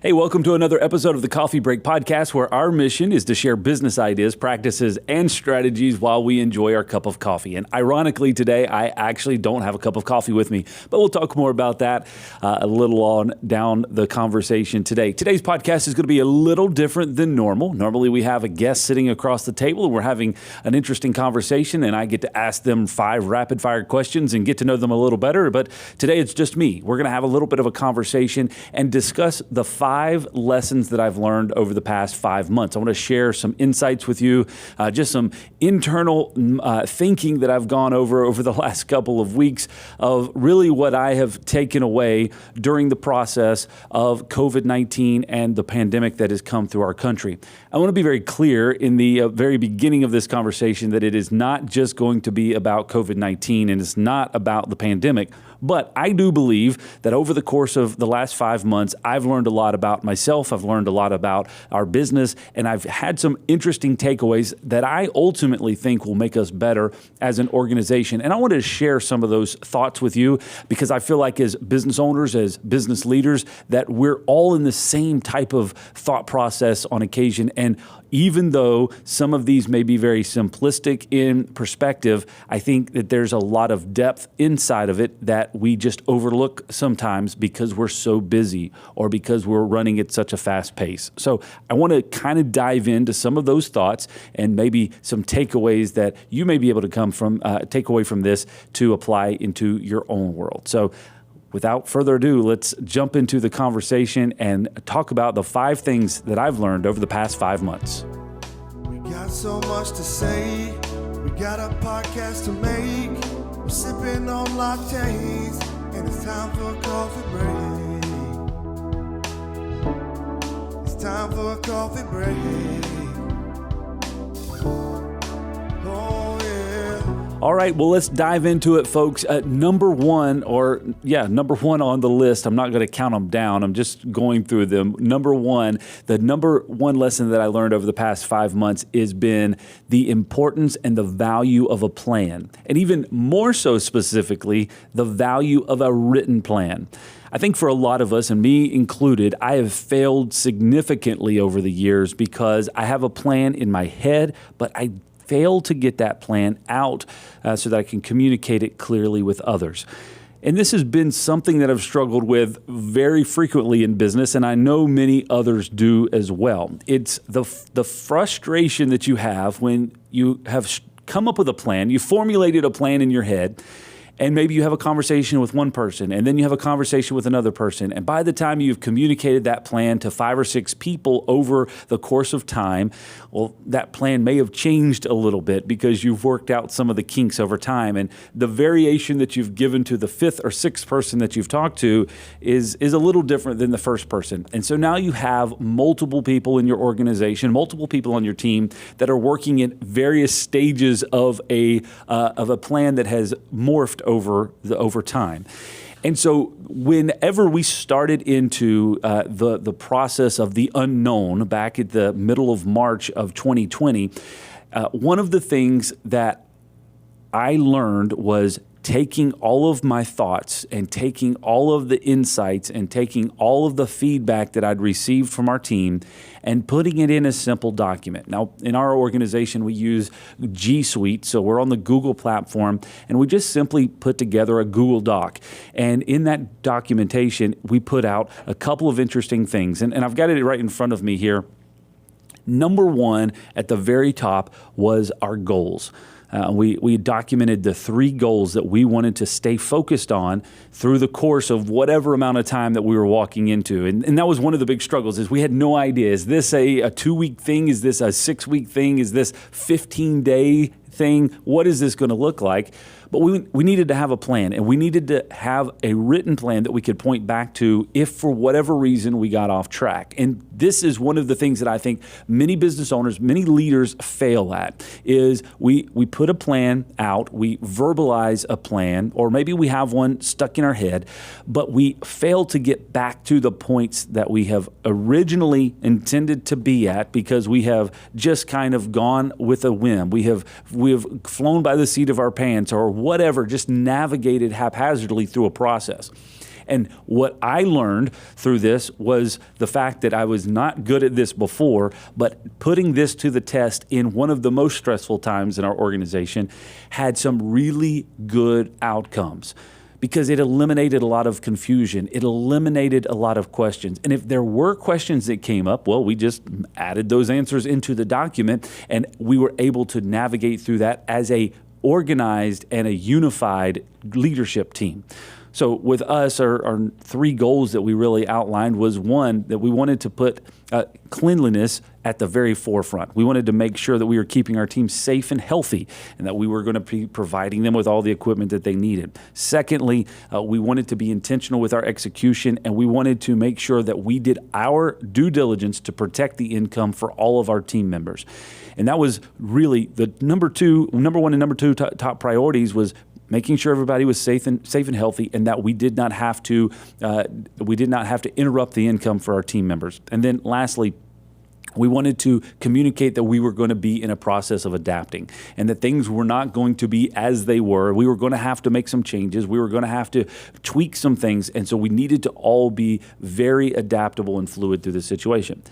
Hey, welcome to another episode of the Coffee Break Podcast, where our mission is to share business ideas, practices, and strategies while we enjoy our cup of coffee. And ironically, today, I actually don't have a cup of coffee with me, but we'll talk more about that a little on down the conversation today. Today's podcast is going to be a little different than normal. Normally, we have a guest sitting across the table, and we're having an interesting conversation, and I get to ask them 5 rapid-fire questions and get to know them a little better. But today, it's just me. We're going to have a little bit of a conversation and discuss the 5 lessons that I've learned over the past 5 months. I want to share some insights with you, just some internal thinking that I've gone over the last couple of weeks of really what I have taken away during the process of COVID-19 and the pandemic that has come through our country. I want to be very clear in the very beginning of this conversation that it is not just going to be about COVID-19 and it's not about the pandemic. But I do believe that over the course of the last 5 months, I've learned a lot about myself. I've learned a lot about our business, and I've had some interesting takeaways that I ultimately think will make us better as an organization. And I wanted to share some of those thoughts with you because I feel like as business owners, as business leaders, that we're all in the same type of thought process on occasion. And even though some of these may be very simplistic in perspective, I think that there's a lot of depth inside of it that we just overlook sometimes because we're so busy or because we're running at such a fast pace. So I want to kind of dive into some of those thoughts and maybe some takeaways that you may be able to take away from this to apply into your own world. So without further ado, let's jump into the conversation and talk about the 5 things that I've learned over the past 5 months. We got so much to say. We got a podcast to make. We're sipping on lattes, and it's time for a coffee break. It's time for a coffee break. Oh, yeah. All right, well, let's dive into it, folks. Number one on the list. I'm not going to count them down. I'm just going through them. The number one lesson that I learned over the past 5 months has been the importance and the value of a plan, and even more so specifically, the value of a written plan. I think for a lot of us, and me included, I have failed significantly over the years because I have a plan in my head, but I fail to get that plan out so that I can communicate it clearly with others. And this has been something that I've struggled with very frequently in business, and I know many others do as well. It's the frustration that you have when you have come up with a plan, you formulated a plan in your head, and maybe you have a conversation with one person, and then you have a conversation with another person. And by the time you've communicated that plan to 5 or 6 people over the course of time, well, that plan may have changed a little bit because you've worked out some of the kinks over time. And the variation that you've given to the 5th or 6th person that you've talked to is a little different than the first person. And so now you have multiple people in your organization, multiple people on your team that are working in various stages of a plan that has morphed over time. And so whenever we started into the process of the unknown back at the middle of March of 2020, one of the things that I learned was taking all of my thoughts and taking all of the insights and taking all of the feedback that I'd received from our team and putting it in a simple document. Now, in our organization, we use G Suite, so we're on the Google platform, and we just simply put together a Google Doc. And in that documentation, we put out a couple of interesting things, and I've got it right in front of me here. Number one at the very top was our goals. We documented the 3 goals that we wanted to stay focused on through the course of whatever amount of time that we were walking into. And that was one of the big struggles is we had no idea. Is this a 2-week thing? Is this a 6-week thing? Is this 15-day thing? What is this going to look like? But we needed to have a plan, and we needed to have a written plan that we could point back to if for whatever reason we got off track. And this is one of the things that I think many business owners, many leaders fail at, is we put a plan out, we verbalize a plan, or maybe we have one stuck in our head, but we fail to get back to the points that we have originally intended to be at because we have just kind of gone with a whim. We have flown by the seat of our pants or whatever, just navigated haphazardly through a process. And what I learned through this was the fact that I was not good at this before, but putting this to the test in one of the most stressful times in our organization had some really good outcomes, because it eliminated a lot of confusion. It eliminated a lot of questions. And if there were questions that came up, well, we just added those answers into the document, and we were able to navigate through that as a organized and a unified leadership team. So with us, our three goals that we really outlined was, one, that we wanted to put cleanliness at the very forefront. We wanted to make sure that we were keeping our team safe and healthy, and that we were going to be providing them with all the equipment that they needed. Secondly, we wanted to be intentional with our execution, and we wanted to make sure that we did our due diligence to protect the income for all of our team members. And that was really the number one and number two top priorities, was making sure everybody was safe and healthy, and that we did not have to interrupt the income for our team members. And then lastly, we wanted to communicate that we were going to be in a process of adapting, and that things were not going to be as they were. We were going to have to make some changes. We were going to have to tweak some things. And so we needed to all be very adaptable and fluid through this situation.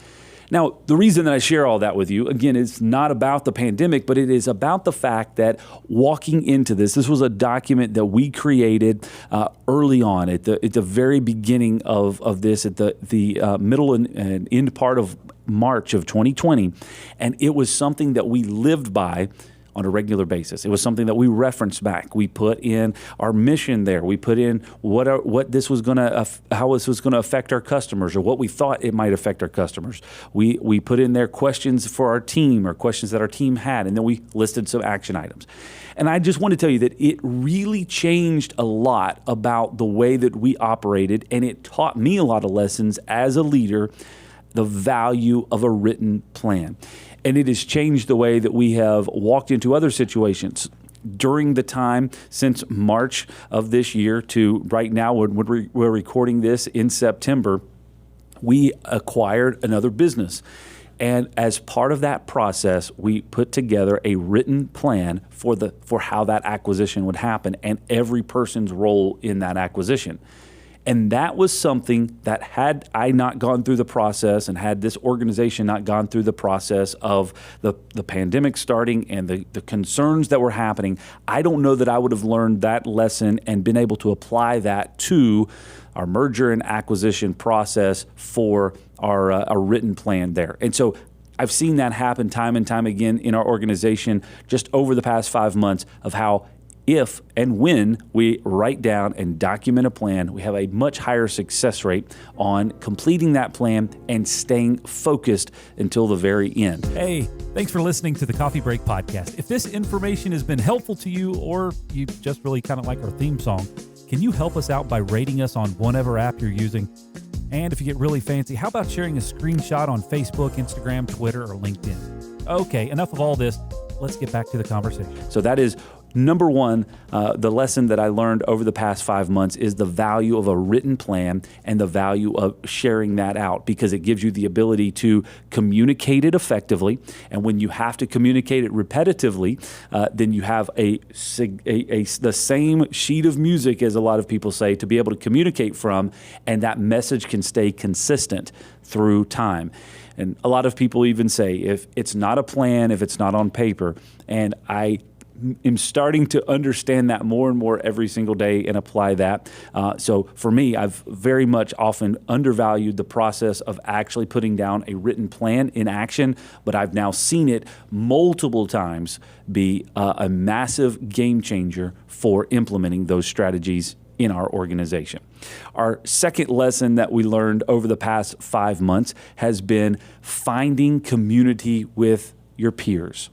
Now, the reason that I share all that with you, again, is not about the pandemic, but it is about the fact that walking into this was a document that we created early on at the very beginning of this, at the middle and end part of March of 2020, and it was something that we lived by on a regular basis. It was something that we referenced back. We put in our mission there. We put in what this was going to, how this was going to affect our customers, or what we thought it might affect our customers. We put in there questions for our team, or questions that our team had, and then we listed some action items. And I just want to tell you that it really changed a lot about the way that we operated, and it taught me a lot of lessons as a leader, the value of a written plan. And it has changed the way that we have walked into other situations. During the time since March of this year to right now, when we're recording this in September, we acquired another business. And as part of that process, we put together a written plan for how that acquisition would happen, and every person's role in that acquisition. And that was something that, had I not gone through the process, and had this organization not gone through the process of the pandemic starting and the concerns that were happening, I don't know that I would have learned that lesson and been able to apply that to our merger and acquisition process for our written plan there. And so I've seen that happen time and time again in our organization just over the past 5 months, of how if and when we write down and document a plan, we have a much higher success rate on completing that plan and staying focused until the very end. Hey, thanks for listening to the Coffee Break Podcast. If this information has been helpful to you, or you just really kind of like our theme song, can you help us out by rating us on whatever app you're using? And if you get really fancy, how about sharing a screenshot on Facebook, Instagram, Twitter, or LinkedIn? Okay, enough of all this. Let's get back to the conversation. So that is number one, the lesson that I learned over the past 5 months is the value of a written plan, and the value of sharing that out, because it gives you the ability to communicate it effectively. And when you have to communicate it repetitively, then you have the same sheet of music, as a lot of people say, to be able to communicate from, and that message can stay consistent through time. And a lot of people even say, if it's not a plan, if it's not on paper, and I am starting to understand that more and more every single day and apply that. So for me, I've very much often undervalued the process of actually putting down a written plan in action, but I've now seen it multiple times be a massive game changer for implementing those strategies in our organization. Our second lesson that we learned over the past 5 months has been finding community with your peers.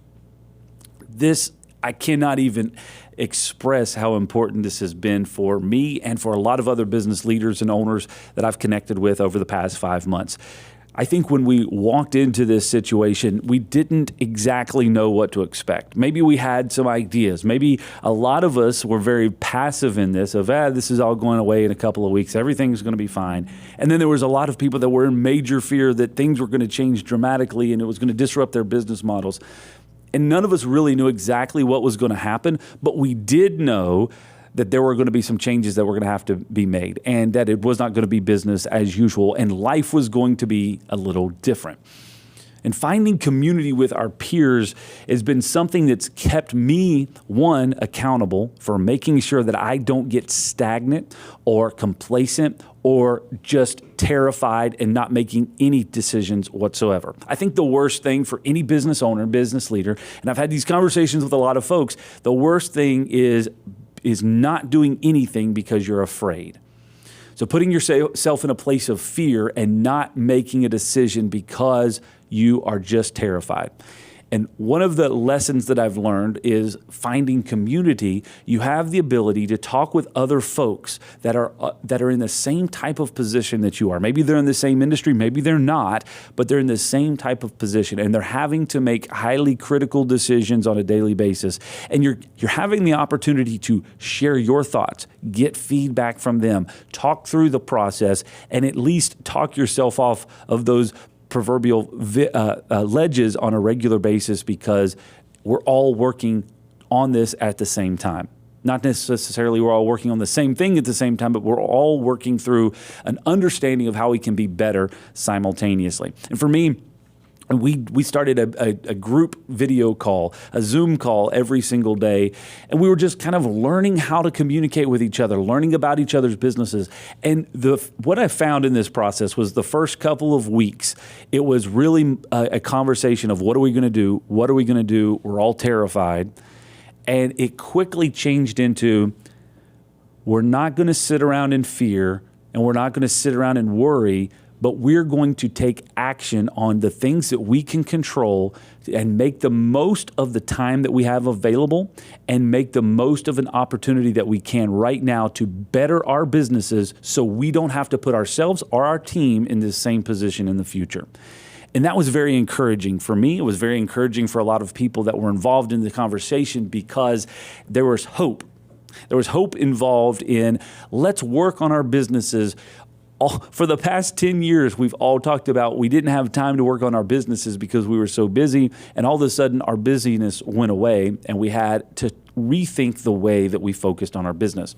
This, I cannot even express how important this has been for me and for a lot of other business leaders and owners that I've connected with over the past 5 months. I think when we walked into this situation, we didn't exactly know what to expect. Maybe we had some ideas. Maybe a lot of us were very passive in this, of, this is all going away in a couple of weeks. Everything's going to be fine. And then there was a lot of people that were in major fear that things were going to change dramatically and it was going to disrupt their business models. And none of us really knew exactly what was going to happen, but we did know that there were going to be some changes that were going to have to be made, and that it was not going to be business as usual, and life was going to be a little different. And finding community with our peers has been something that's kept me, one, accountable for making sure that I don't get stagnant or complacent or just terrified and not making any decisions whatsoever. I think the worst thing for any business owner, business leader, and I've had these conversations with a lot of folks, the worst thing is not doing anything because you're afraid. So putting yourself in a place of fear and not making a decision because you are just terrified. And one of the lessons that I've learned is finding community. You have the ability to talk with other folks that are in the same type of position that you are. Maybe they're in the same industry, maybe they're not, but they're in the same type of position, and they're having to make highly critical decisions on a daily basis. And you're having the opportunity to share your thoughts, get feedback from them, talk through the process, and at least talk yourself off of those proverbial ledges on a regular basis, because we're all working on this at the same time. Not necessarily we're all working on the same thing at the same time, but we're all working through an understanding of how we can be better simultaneously. And for me, we started a group video call, a Zoom call every single day, and we were just kind of learning how to communicate with each other, learning about each other's businesses. And what I found in this process was the first couple of weeks, it was really a conversation of what are we going to do? What are we going to do? We're all terrified. And it quickly changed into, we're not going to sit around in fear, and we're not going to sit around and worry, but we're going to take action on the things that we can control and make the most of the time that we have available and make the most of an opportunity that we can right now to better our businesses so we don't have to put ourselves or our team in the same position in the future. And that was very encouraging for me. It was very encouraging for a lot of people that were involved in the conversation, because there was hope. There was hope involved in, let's work on our businesses. For the past 10 years, we've all talked about we didn't have time to work on our businesses because we were so busy, and all of a sudden our busyness went away, and we had to rethink the way that we focused on our business.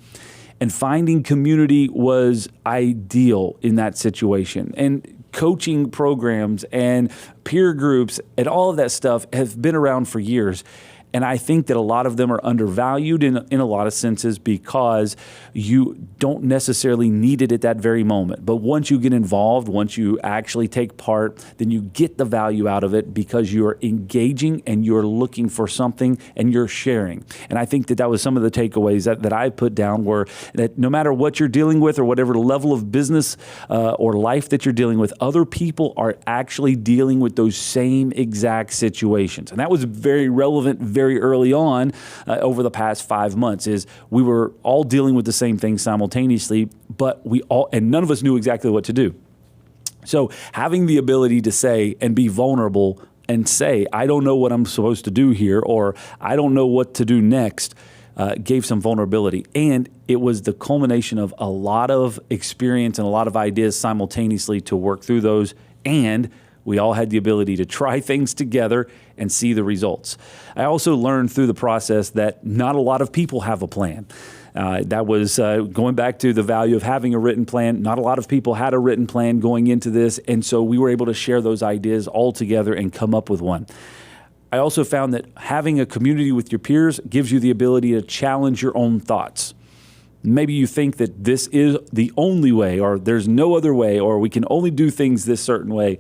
And finding community was ideal in that situation. And coaching programs and peer groups and all of that stuff have been around for years. And I think that a lot of them are undervalued in a lot of senses, because you don't necessarily need it at that very moment. But once you get involved, once you actually take part, then you get the value out of it, because you're engaging and you're looking for something and you're sharing. And I think that was some of the takeaways that I put down, were that no matter what you're dealing with or whatever level of business or life that you're dealing with, other people are actually dealing with those same exact situations. And that was very relevant very early on over the past 5 months, is we were all dealing with the same thing simultaneously, but and none of us knew exactly what to do. So having the ability to say and be vulnerable and say, I don't know what I'm supposed to do here, or I don't know what to do next, gave some vulnerability. And it was the culmination of a lot of experience and a lot of ideas simultaneously to work through those, and we all had the ability to try things together and see the results. I also learned through the process that not a lot of people have a plan. That was going back to the value of having a written plan. Not a lot of people had a written plan going into this, and so we were able to share those ideas all together and come up with one. I also found that having a community with your peers gives you the ability to challenge your own thoughts. Maybe you think that this is the only way, or there's no other way, or we can only do things this certain way.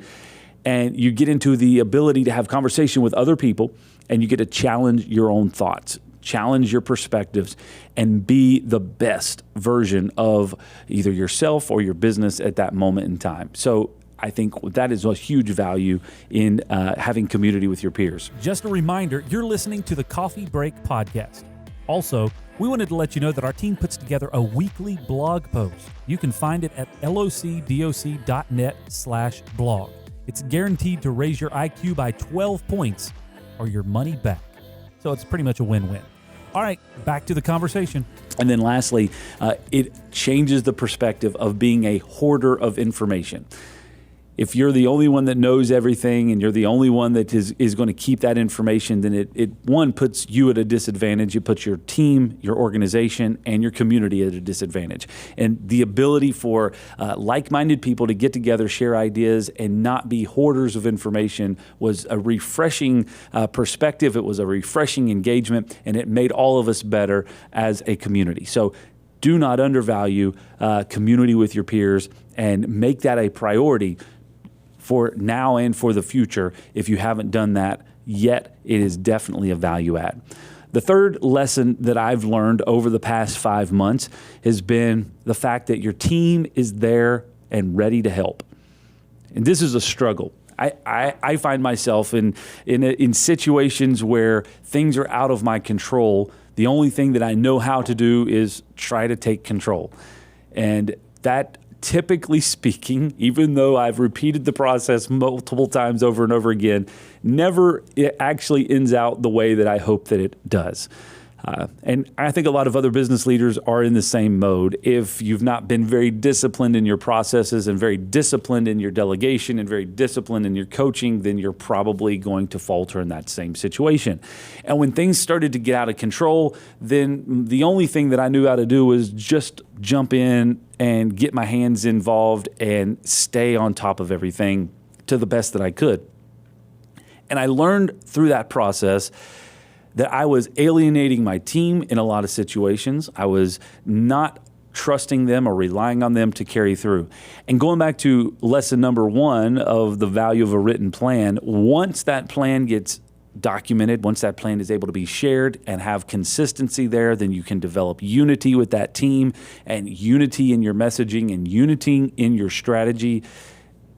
And you get into the ability to have conversation with other people, and you get to challenge your own thoughts, challenge your perspectives, and be the best version of either yourself or your business at that moment in time. So I think that is a huge value in having community with your peers. Just a reminder, you're listening to the Coffee Break Podcast. Also, we wanted to let you know that our team puts together a weekly blog post. You can find it at locdoc.net/blog. It's guaranteed to raise your IQ by 12 points or your money back. So it's pretty much a win-win. All right, back to the conversation. And then lastly, it changes the perspective of being a hoarder of information. If you're the only one that knows everything and you're the only one that is going to keep that information, then it one, puts you at a disadvantage. It puts your team, your organization, and your community at a disadvantage. And the ability for like-minded people to get together, share ideas, and not be hoarders of information was a refreshing perspective. It was a refreshing engagement, and it made all of us better as a community. So do not undervalue community with your peers, and make that a priority for now and for the future. If you haven't done that yet, it is definitely a value add. The third lesson that I've learned over the past 5 months has been the fact that your team is there and ready to help. And this is a struggle. I find myself in situations where things are out of my control. The only thing that I know how to do is try to take control. And that, typically speaking, even though I've repeated the process multiple times over and over again, never it actually ends out the way that I hope that it does. And I think a lot of other business leaders are in the same mode. If you've not been very disciplined in your processes and very disciplined in your delegation and very disciplined in your coaching, then you're probably going to falter in that same situation. And when things started to get out of control, then the only thing that I knew how to do was just jump in and get my hands involved and stay on top of everything to the best that I could. And I learned through that process that I was alienating my team in a lot of situations. I was not trusting them or relying on them to carry through. And going back to lesson number 1 of the value of a written plan, once that plan gets documented, once that plan is able to be shared and have consistency there, then you can develop unity with that team and unity in your messaging and unity in your strategy.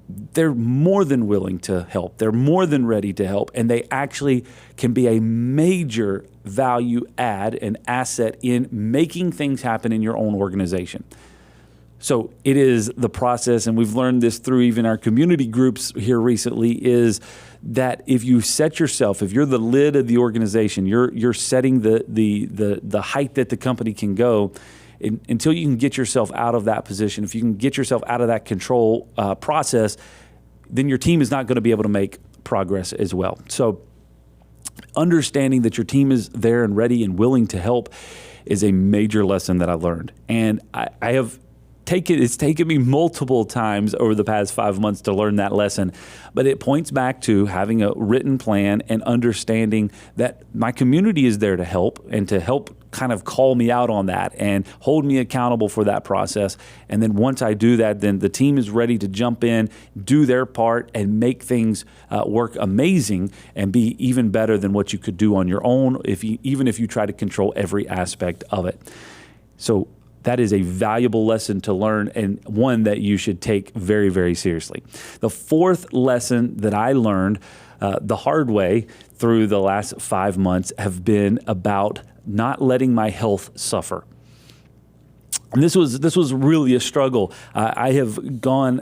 They're more than willing to help. They're more than ready to help. And they actually can be a major value add and asset in making things happen in your own organization. So it is the process, and we've learned this through even our community groups here recently, is that if you set yourself, if you're the lid of the organization, you're setting the height that the company can go. Until you can get yourself out of that position, if you can get yourself out of that control process, then your team is not going to be able to make progress as well. So understanding that your team is there and ready and willing to help is a major lesson that I learned. And it's taken me multiple times over the past 5 months to learn that lesson, but it points back to having a written plan and understanding that my community is there to help and to help kind of call me out on that and hold me accountable for that process. And then once I do that, then the team is ready to jump in, do their part, and make things work amazing and be even better than what you could do on your own, even if you try to control every aspect of it. So that is a valuable lesson to learn, and one that you should take very, very seriously. The fourth lesson that I learned the hard way through the last 5 months have been about not letting my health suffer. And this was really a struggle. I have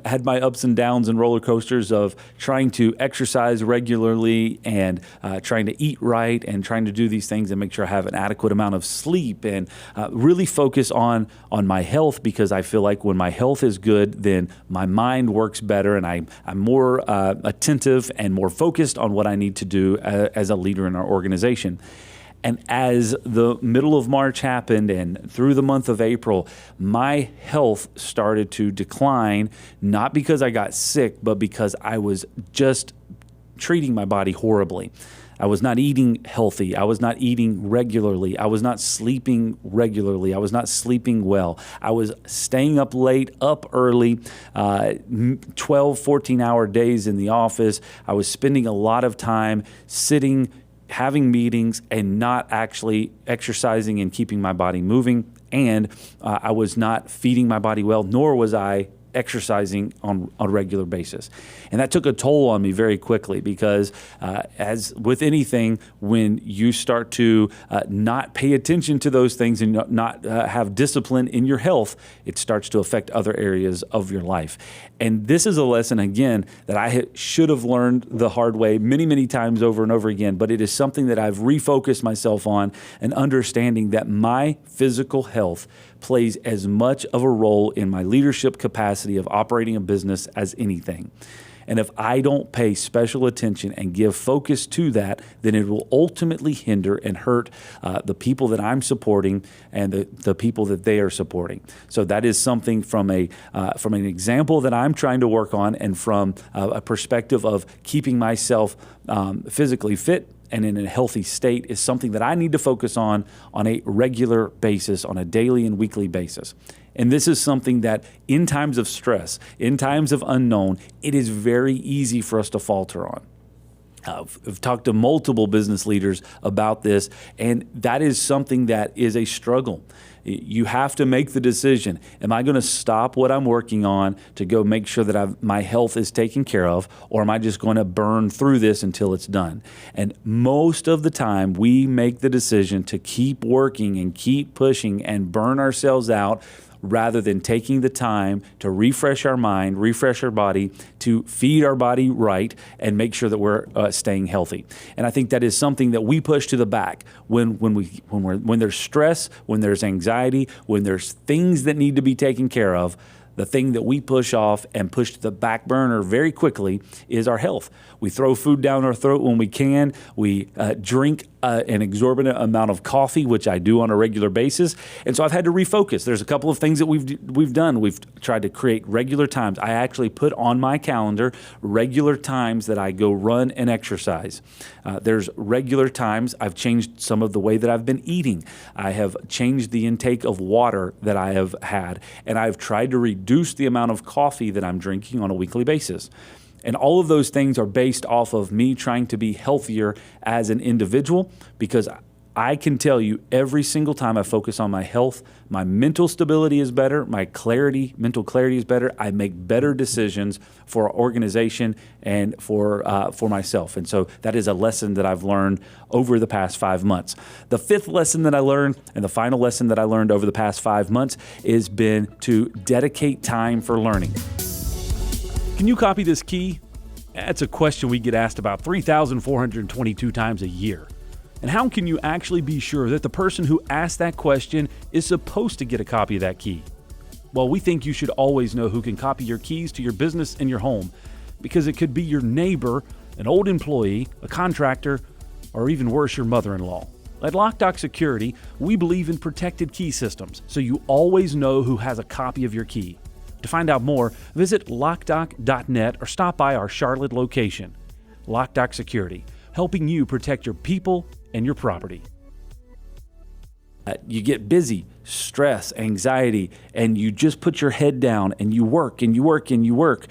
had my ups and downs and roller coasters of trying to exercise regularly and trying to eat right and trying to do these things and make sure I have an adequate amount of sleep and really focus on my health, because I feel like when my health is good, then my mind works better and I'm more attentive and more focused on what I need to do as a leader in our organization. And as the middle of March happened and through the month of April, my health started to decline, not because I got sick, but because I was just treating my body horribly. I was not eating healthy. I was not eating regularly. I was not sleeping regularly. I was not sleeping well. I was staying up late, up early, 12, 14-hour days in the office. I was spending a lot of time sitting, having meetings, and not actually exercising and keeping my body moving. And I was not feeding my body well, nor was I exercising on a regular basis. And that took a toll on me very quickly, because as with anything, when you start to not pay attention to those things and not have discipline in your health, it starts to affect other areas of your life. And this is a lesson, again, that I should have learned the hard way many, many times over and over again, but it is something that I've refocused myself on, and understanding that my physical health plays as much of a role in my leadership capacity capacity of operating a business as anything. And if I don't pay special attention and give focus to that, then it will ultimately hinder and hurt the people that I'm supporting and the people that they are supporting. So that is something from an example that I'm trying to work on, and from a perspective of keeping myself physically fit and in a healthy state, is something that I need to focus on a regular basis, on a daily and weekly basis. And this is something that in times of stress, in times of unknown, it is very easy for us to falter on. I've talked to multiple business leaders about this, and that is something that is a struggle. You have to make the decision. Am I going to stop what I'm working on to go make sure that my health is taken care of, or am I just going to burn through this until it's done? And most of the time, we make the decision to keep working and keep pushing and burn ourselves out, rather than taking the time to refresh our mind, refresh our body, to feed our body right, and make sure that we're staying healthy. And I think that is something that we push to the back when there's stress, when there's anxiety, when there's things that need to be taken care of. The thing that we push off and push to the back burner very quickly is our health. We throw food down our throat when we can. We drink an exorbitant amount of coffee, which I do on a regular basis. And so I've had to refocus. There's a couple of things that we've done. We've tried to create regular times. I actually put on my calendar regular times that I go run and exercise. There's regular times. I've changed some of the way that I've been eating. I have changed the intake of water that I have had, and I've tried to reduce the amount of coffee that I'm drinking on a weekly basis. And all of those things are based off of me trying to be healthier as an individual, because I can tell you every single time I focus on my health, my mental stability is better, my mental clarity is better. I make better decisions for our organization and for myself. And so that is a lesson that I've learned over the past 5 months. The fifth lesson that I learned, and the final lesson that I learned over the past 5 months, has been to dedicate time for learning. Can you copy this key? That's a question we get asked about 3,422 times a year. And how can you actually be sure that the person who asked that question is supposed to get a copy of that key? Well, we think you should always know who can copy your keys to your business and your home, because it could be your neighbor, an old employee, a contractor, or even worse, your mother-in-law. At Loc-Doc Security, we believe in protected key systems, so you always know who has a copy of your key. To find out more, visit locdoc.net or stop by our Charlotte location. Loc-Doc Security, helping you protect your people and your property. You get busy, stress, anxiety, and you just put your head down and you work and you work and you work.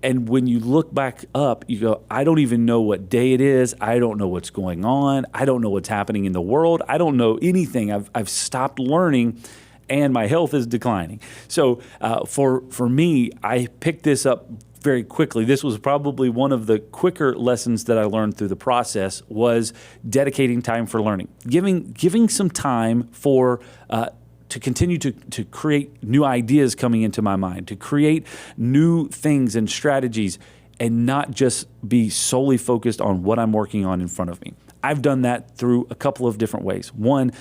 And when you look back up, you go, I don't even know what day it is. I don't know what's going on. I don't know what's happening in the world. I don't know anything. I've stopped learning, and my health is declining. So for me, I picked this up very quickly. This was probably one of the quicker lessons that I learned through the process, was dedicating time for learning, giving some time for to continue to create new ideas coming into my mind, to create new things and strategies, and not just be solely focused on what I'm working on in front of me. I've done that through a couple of different ways. One,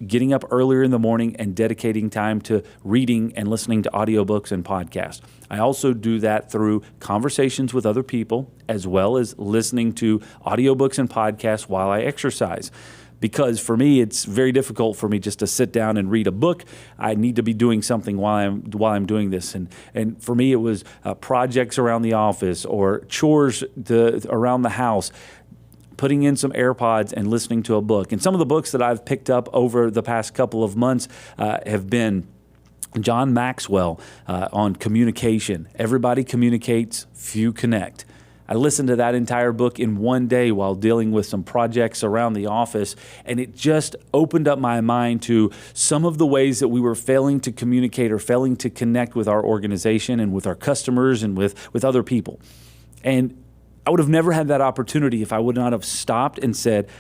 getting up earlier in the morning and dedicating time to reading and listening to audiobooks and podcasts. I also do that through conversations with other people, as well as listening to audiobooks and podcasts while I exercise. Because for me, it's very difficult for me just to sit down and read a book. I need to be doing something while I'm doing this. And for me, it was projects around the office or chores around the house, putting in some AirPods and listening to a book. And some of the books that I've picked up over the past couple of months have been John Maxwell on communication. Everybody communicates, few connect. I listened to that entire book in one day while dealing with some projects around the office, and it just opened up my mind to some of the ways that we were failing to communicate or failing to connect with our organization and with our customers and with other people. And I would have never had that opportunity if I would not have stopped and said,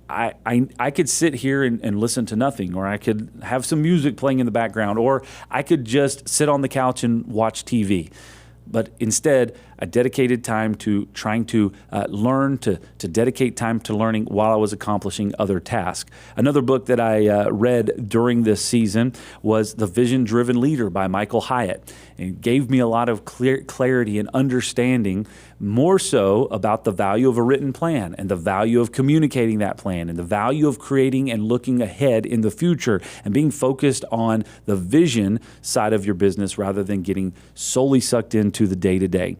I could sit here and listen to nothing, or I could have some music playing in the background, or I could just sit on the couch and watch TV. But instead, I dedicated time to trying to learn, to dedicate time to learning while I was accomplishing other tasks. Another book that I read during this season was The Vision-Driven Leader by Michael Hyatt. And it gave me a lot of clarity and understanding, more so about the value of a written plan and the value of communicating that plan and the value of creating and looking ahead in the future and being focused on the vision side of your business rather than getting solely sucked into the day-to-day.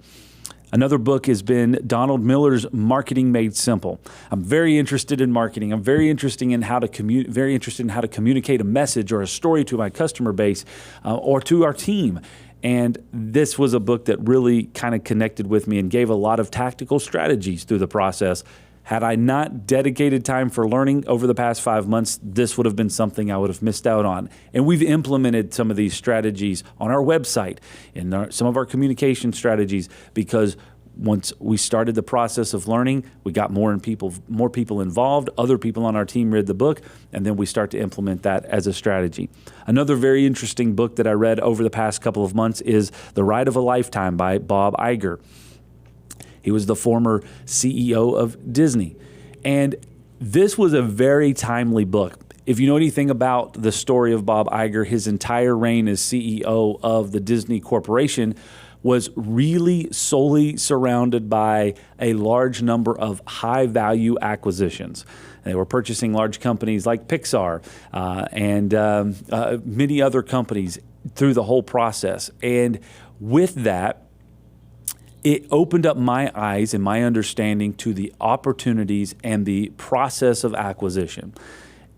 Another book has been Donald Miller's Marketing Made Simple. I'm very interested in marketing. I'm very interested in how to communicate a message or a story to my customer base or to our team. And this was a book that really kind of connected with me and gave a lot of tactical strategies through the process. Had I not dedicated time for learning over the past 5 months, this would have been something I would have missed out on. And we've implemented some of these strategies on our website and some of our communication strategies, because once we started the process of learning, we got more people involved, other people on our team read the book, and then we start to implement that as a strategy. Another very interesting book that I read over the past couple of months is The Ride of a Lifetime by Bob Iger. He was the former CEO of Disney. And this was a very timely book. If you know anything about the story of Bob Iger, his entire reign as CEO of the Disney Corporation was really solely surrounded by a large number of high-value acquisitions. They were purchasing large companies like Pixar and many other companies through the whole process. And with that, it opened up my eyes and my understanding to the opportunities and the process of acquisition.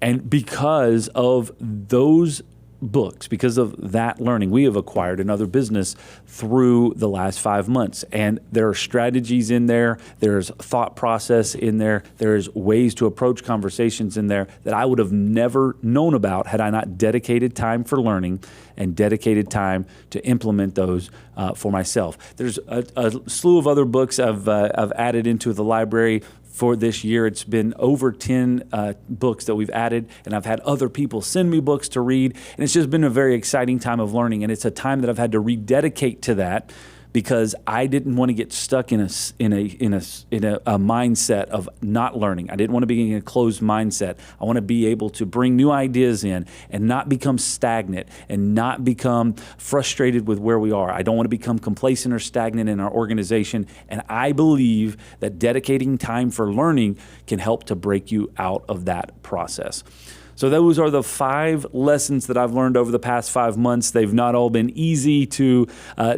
And because of those books, because of that learning, we have acquired another business through the last 5 months. And there are strategies in there, there's thought process in there, there's ways to approach conversations in there that I would have never known about had I not dedicated time for learning and dedicated time to implement those for myself. There's a slew of other books I've added into the library for this year. It's been over 10 books that we've added, and I've had other people send me books to read, and it's just been a very exciting time of learning, and it's a time that I've had to rededicate to that because I didn't want to get stuck in a mindset of not learning. I didn't want to be in a closed mindset. I want to be able to bring new ideas in and not become stagnant and not become frustrated with where we are. I don't want to become complacent or stagnant in our organization. And I believe that dedicating time for learning can help to break you out of that process. So those are the 5 lessons that I've learned over the past 5 months. They've not all been easy to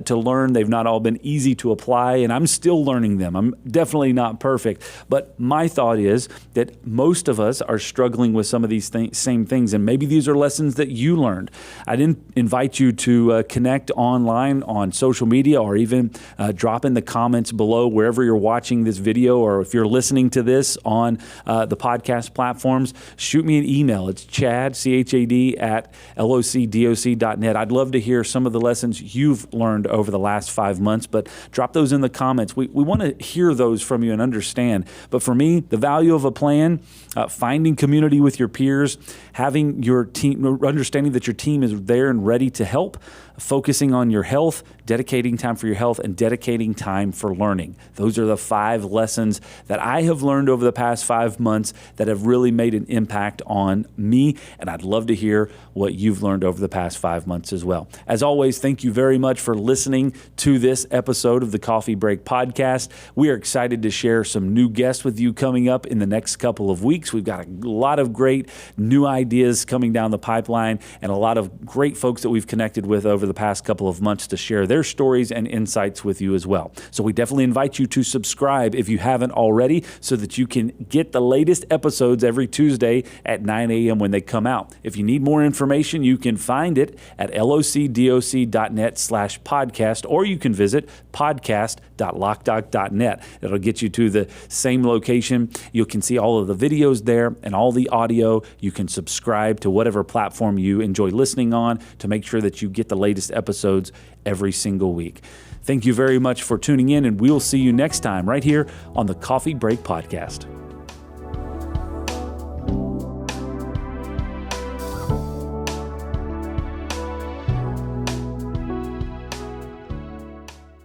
learn. They've not all been easy to apply, and I'm still learning them. I'm definitely not perfect. But my thought is that most of us are struggling with some of these same things, and maybe these are lessons that you learned. I didn't invite you to connect online on social media or even drop in the comments below wherever you're watching this video, or if you're listening to this on the podcast platforms, shoot me an email. It's Chad, C-H-A-D, at locdoc.net. I'd love to hear some of the lessons you've learned over the last 5 months, but drop those in the comments. We want to hear those from you and understand. But for me, the value of a plan, finding community with your peers, having your team, understanding that your team is there and ready to help, focusing on your health, dedicating time for your health, and dedicating time for learning. Those are the 5 lessons that I have learned over the past 5 months that have really made an impact on me, and I'd love to hear what you've learned over the past 5 months as well. As always, thank you very much for listening to this episode of the Coffee Break Podcast. We are excited to share some new guests with you coming up in the next couple of weeks. We've got a lot of great new ideas coming down the pipeline and a lot of great folks that we've connected with over the past couple of months to share their stories and insights with you as well. So we definitely invite you to subscribe if you haven't already so that you can get the latest episodes every Tuesday at 9 a.m. when they come out. If you need more information, you can find it at locdoc.net/podcast, or you can visit podcast.locdoc.net. It'll get you to the same location. You can see all of the videos there and all the audio. You can subscribe to whatever platform you enjoy listening on to make sure that you get the latest episodes every single week. Thank you very much for tuning in, and we'll see you next time right here on the Coffee Break Podcast.